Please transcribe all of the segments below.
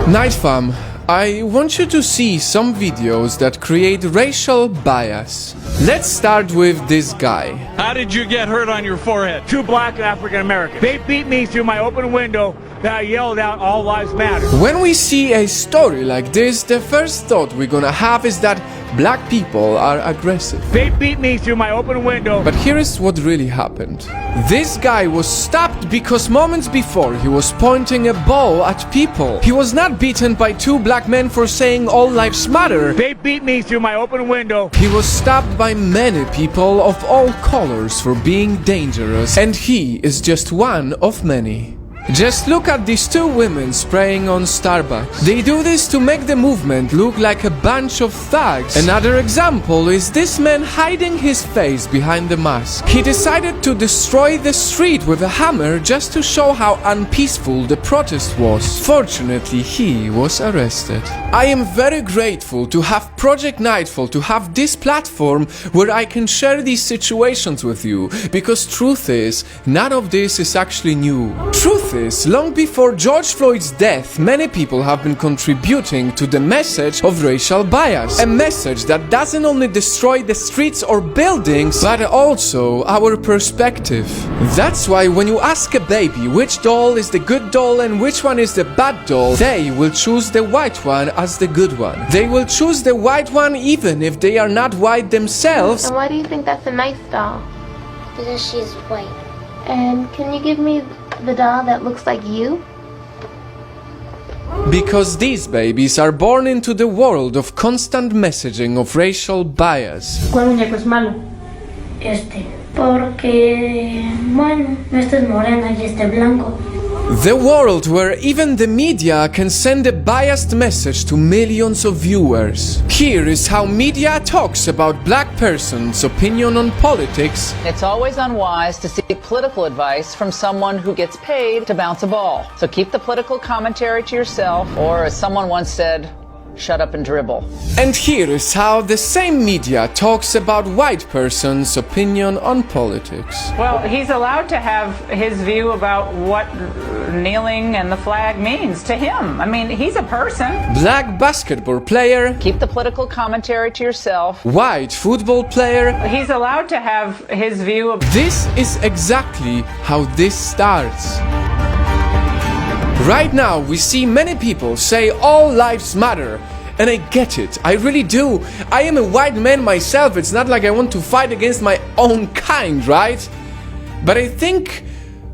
Night fam, I want you to see some videos that create racial bias. Let's start with this guy. How did you get hurt on your forehead? Two black African Americans. They beat me through my open window that I yelled out, "All lives matter." When we see a story like this, the first thought we're gonna have is that black people are aggressive. They beat me through my open window. But here is what really happened. This guy was stopped because moments before he was pointing a ball at people. He was not beaten by two black men for saying all lives matter. They beat me through my open window. He was stopped by many people of all colors for being dangerous, and he is just one of many. Just look at these two women spraying on Starbucks. They do this to make the movement look like a bunch of thugs. Another example is this man hiding his face behind the mask. He decided to destroy the street with a hammer just to show how unpeaceful the protest was. Fortunately, he was arrested. I am very grateful to have Project Nightfall, to have this platform where I can share these situations with you, because truth is, none of this is actually new. Truth is, long before George Floyd's death, many people have been contributing to the message of racial bias. A message that doesn't only destroy the streets or buildings, but also our perspective. That's why when you ask a baby which doll is the good doll and which one is the bad doll, they will choose the white one as the good one. They will choose the white one even if they are not white themselves. And why do you think that's a nice doll? Because she's white. And can you give me the doll that looks like you? Because these babies are born into the world of constant messaging of racial bias. ¿Cuál muñeco es malo? Porque, bueno, este es moreno y este es blanco. The world where even the media can send a biased message to millions of viewers. Here is how media talks about black persons' opinion on politics. It's always unwise to seek political advice from someone who gets paid to bounce a ball. So keep the political commentary to yourself, or as someone once said, shut up and dribble. And here is how the same media talks about white persons' opinion on politics. Well, he's allowed to have his view about what kneeling and the flag means to him. I mean, he's a person. Black basketball player. Keep the political commentary to yourself. White football player. He's allowed to have his view of... This is exactly how this starts. Right now, we see many people say all lives matter. And I get it, I really do. I am a white man myself, it's not like I want to fight against my own kind, right? But I think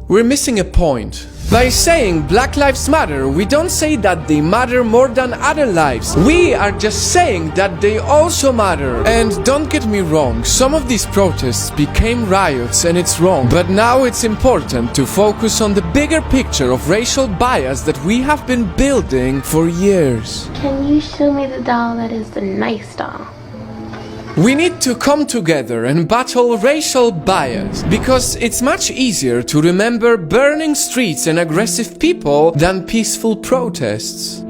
we're missing a point. By saying Black Lives Matter, we don't say that they matter more than other lives. We are just saying that they also matter. And don't get me wrong, some of these protests became riots and it's wrong. But now it's important to focus on the bigger picture of racial bias that we have been building for years. Can you show me the doll that is the nice doll? We need to come together and battle racial bias, because it's much easier to remember burning streets and aggressive people than peaceful protests.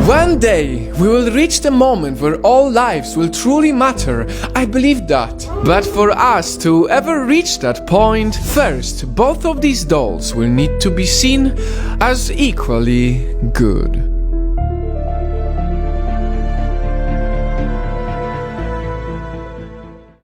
One day, we will reach the moment where all lives will truly matter. I believe that. But for us to ever reach that point, first, both of these dolls will need to be seen as equally good.